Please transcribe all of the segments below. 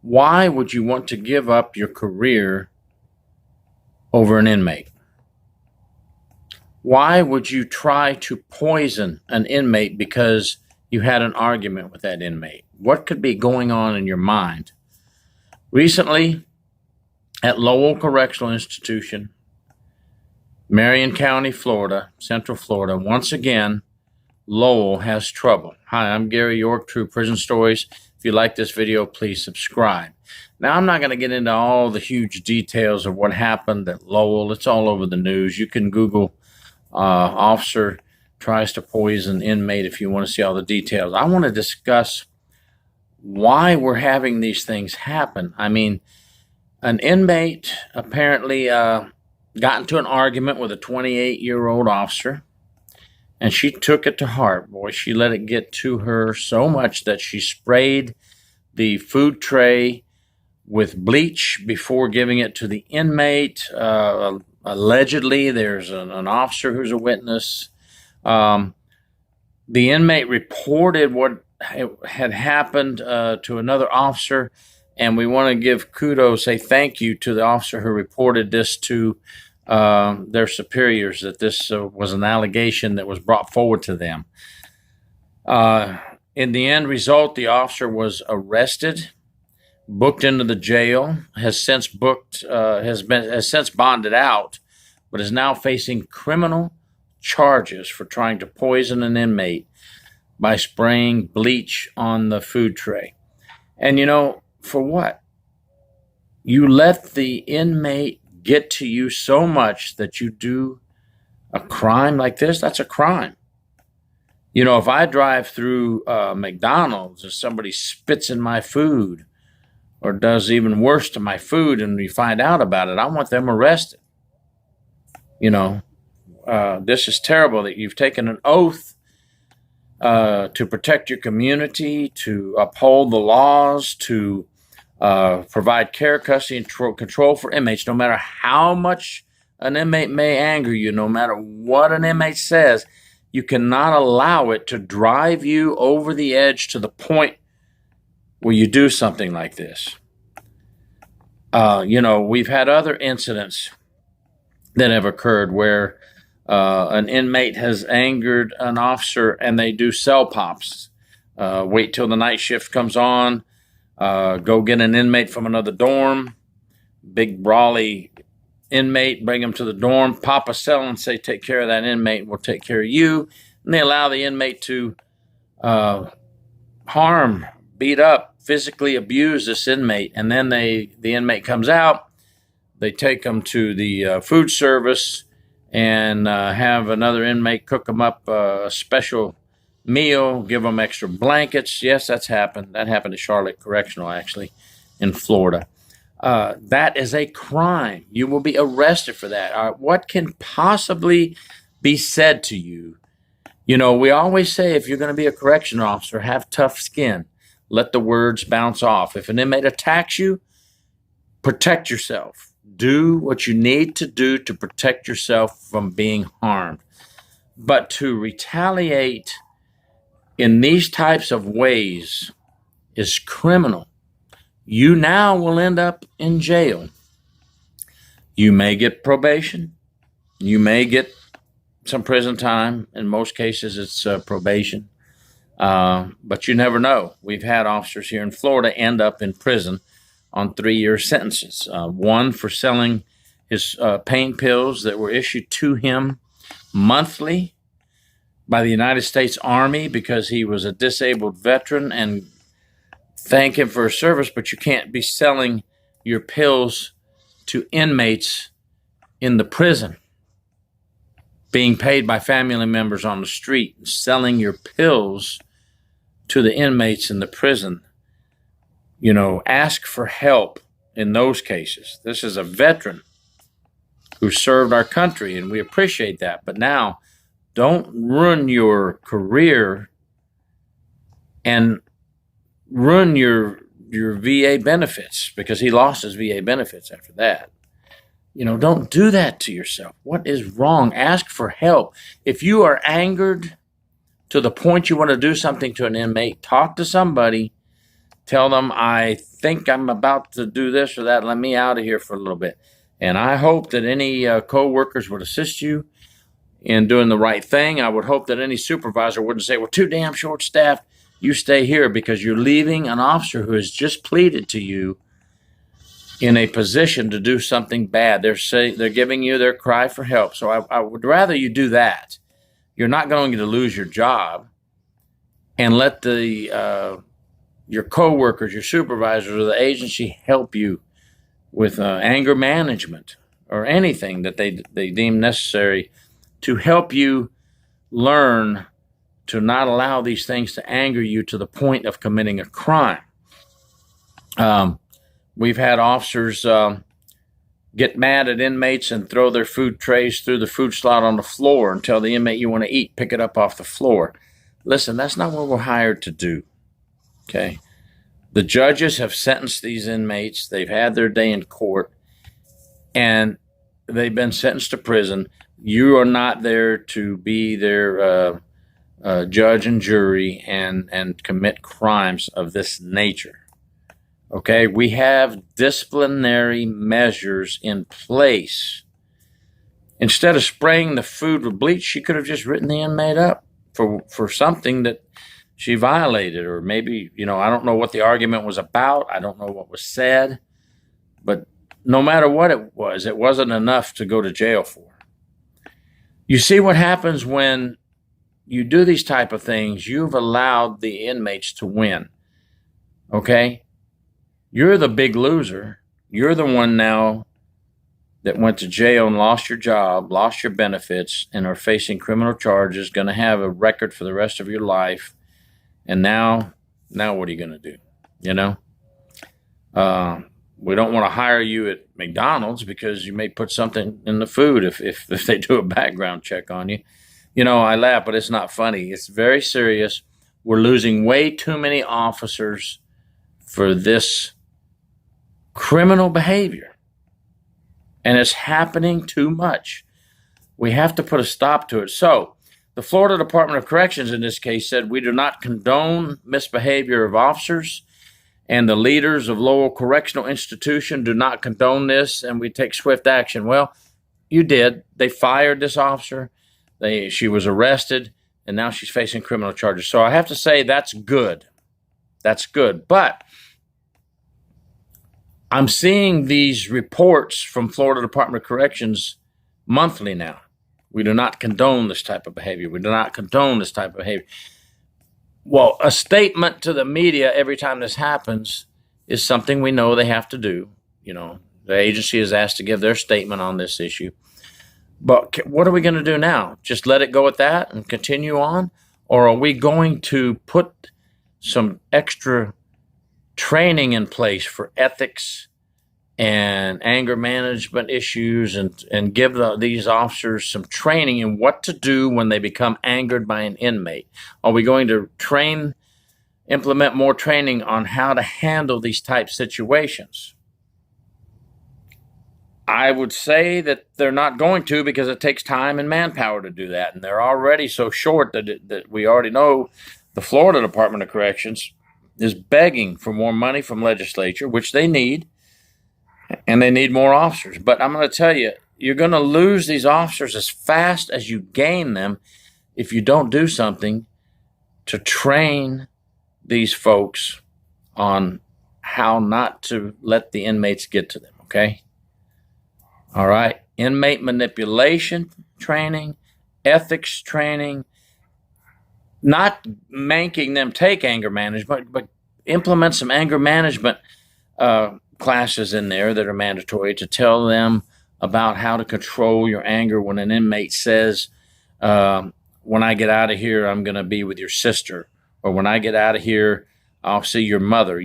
Why would you want to give up your career over an inmate? Why would you try to poison an inmate because you had an argument with that inmate? What could be going on in your mind? Recently, at Lowell Correctional Institution, Marion County, Florida, Central Florida, once again, Lowell has trouble. Hi, I'm Gary York, True Prison Stories. If you like this video, please subscribe. Now, I'm not going to get into all the huge details of what happened at Lowell. It's all over the news. You can Google officer tries to poison inmate if you want to see all the details. I want to discuss why we're having these things happen. I mean, an inmate apparently got into an argument with a 28-year-old officer, and she took it to heart. Boy, she let it get to her so much that she sprayed the food tray with bleach before giving it to the inmate. Allegedly, there's an officer who's a witness. The inmate reported what had happened to another officer, and we want to give kudos, say thank you to the officer who reported this to their superiors, that this was an allegation that was brought forward to them. In the end result, the officer was arrested, booked into the jail, has since bonded out, but is now facing criminal charges for trying to poison an inmate by spraying bleach on the food tray. And you know, for what? You let the inmate get to you so much that you do a crime like this? That's a crime. You know, if I drive through McDonald's and somebody spits in my food or does even worse to my food and we find out about it, I want them arrested. You know, this is terrible that you've taken an oath to protect your community, to uphold the laws, to provide care, custody, and control for inmates. No matter how much an inmate may anger you, no matter what an inmate says, you cannot allow it to drive you over the edge to the point where you do something like this. You know, we've had other incidents that have occurred where an inmate has angered an officer and they do cell pops. Wait till the night shift comes on, go get an inmate from another dorm, big brawly inmate, bring him to the dorm, pop a cell and say, take care of that inmate, we'll take care of you. And they allow the inmate to harm, beat up, physically abuse this inmate. And then the inmate comes out, they take him to the food service and have another inmate cook them up a special meal, give them extra blankets. Yes, that's happened. That happened at Charlotte Correctional, actually, in Florida. That is a crime. You will be arrested for that. What can possibly be said to you? You know, we always say if you're going to be a correctional officer, have tough skin. Let the words bounce off. If an inmate attacks you, protect yourself. Do what you need to do to protect yourself from being harmed. But to retaliate in these types of ways is criminal. You now will end up in jail. You may get probation. You may get some prison time. In most cases, it's probation. But you never know. We've had officers here in Florida end up in prison on 3-year sentences. One for selling his pain pills that were issued to him monthly by the United States Army because he was a disabled veteran, and thank him for his service, but you can't be selling your pills to inmates in the prison, being paid by family members on the street, and selling your pills to the inmates in the prison. You know, ask for help in those cases. This is a veteran who served our country, and we appreciate that. But now, don't ruin your career and ruin your VA benefits, because he lost his VA benefits after that. You know, don't do that to yourself. What is wrong? Ask for help. If you are angered to the point you want to do something to an inmate, talk to somebody. Tell them, I think I'm about to do this or that. Let me out of here for a little bit. And I hope that any co-workers would assist you in doing the right thing. I would hope that any supervisor wouldn't say, we're too damn short-staffed. You stay here, because you're leaving an officer who has just pleaded to you in a position to do something bad. They're giving you their cry for help. So I would rather you do that. You're not going to lose your job, and let your coworkers, your supervisors, or the agency help you with anger management or anything that they deem necessary to help you learn to not allow these things to anger you to the point of committing a crime. We've had officers get mad at inmates and throw their food trays through the food slot on the floor and tell the inmate, you want to eat, pick it up off the floor. Listen, that's not what we're hired to do, okay? The judges have sentenced these inmates. They've had their day in court, and they've been sentenced to prison. You are not there to be their judge and jury and commit crimes of this nature. Okay, we have disciplinary measures in place. Instead of spraying the food with bleach, she could have just written the inmate up for something that she violated, or maybe, I don't know what the argument was about. I don't know what was said, but no matter what it wasn't enough to go to jail for. You see what happens when you do these type of things? You've allowed the inmates to win, okay? You're the big loser. You're the one now that went to jail and lost your job, lost your benefits, and are facing criminal charges, going to have a record for the rest of your life. And now what are you going to do? We don't want to hire you at McDonald's because you may put something in the food if they do a background check on you. I laugh, but it's not funny. It's very serious. We're losing way too many officers for this criminal behavior, and it's happening too much. We have to put a stop to it. So the Florida Department of Corrections in this case said, we do not condone misbehavior of officers, and the leaders of Lowell Correctional Institution do not condone this, and we take swift action. Well, you did. They fired this officer. She was arrested, and now she's facing criminal charges. So I have to say that's good. That's good. But I'm seeing these reports from Florida Department of Corrections monthly now. We do not condone this type of behavior. We do not condone this type of behavior. Well, a statement to the media every time this happens is something we know they have to do. The agency is asked to give their statement on this issue. But what are we going to do now? Just let it go at that and continue on? Or are we going to put some extra training in place for ethics and anger management issues and give these officers some training in what to do when they become angered by an inmate? Are we going to implement more training on how to handle these type situations? I would say that they're not going to, because it takes time and manpower to do that. And they're already so short that we already know the Florida Department of Corrections is begging for more money from legislature, which they need, and they need more officers. But I'm going to tell you, you're going to lose these officers as fast as you gain them if you don't do something to train these folks on how not to let the inmates get to them, okay? All right, inmate manipulation training, ethics training, not making them take anger management, but implement some anger management classes in there that are mandatory to tell them about how to control your anger when an inmate says, when I get out of here, I'm going to be with your sister, or when I get out of here, I'll see your mother.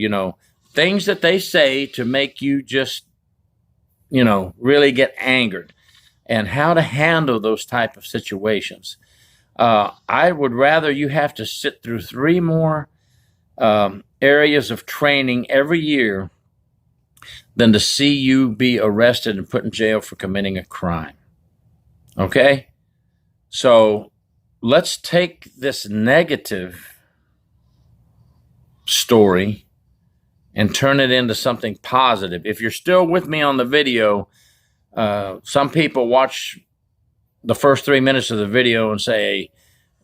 Things that they say to make you just really get angered, and how to handle those type of situations. I would rather you have to sit through 3 more areas of training every year than to see you be arrested and put in jail for committing a crime. Okay? So let's take this negative story and turn it into something positive. If you're still with me on the video, some people watch the first 3 minutes of the video and say,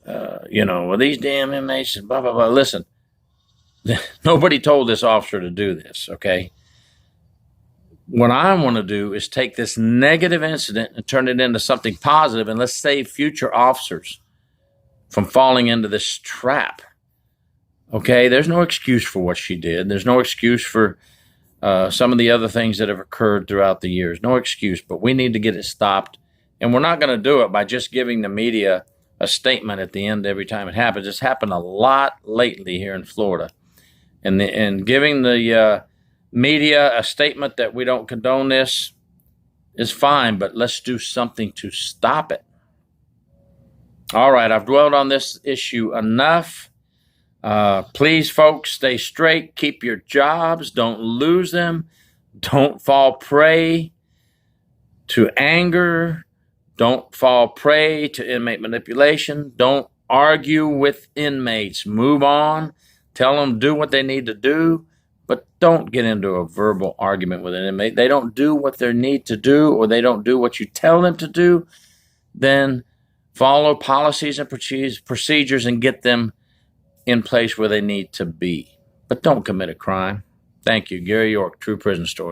well, these damn inmates and blah, blah, blah. Listen, nobody told this officer to do this, okay? What I want to do is take this negative incident and turn it into something positive, and let's save future officers from falling into this trap. Okay, there's no excuse for what she did. There's no excuse for some of the other things that have occurred throughout the years. No excuse, but we need to get it stopped. And we're not going to do it by just giving the media a statement at the end every time it happens. It's happened a lot lately here in Florida. And giving the media a statement that we don't condone this is fine, but let's do something to stop it. All right, I've dwelled on this issue enough. Please, folks, stay straight. Keep your jobs. Don't lose them. Don't fall prey to anger. Don't fall prey to inmate manipulation. Don't argue with inmates. Move on. Tell them do what they need to do, but don't get into a verbal argument with an inmate. They don't do what they need to do, or they don't do what you tell them to do. Then follow policies and procedures and get them in place where they need to be. But don't commit a crime. Thank you. Gary York, True Prison Story.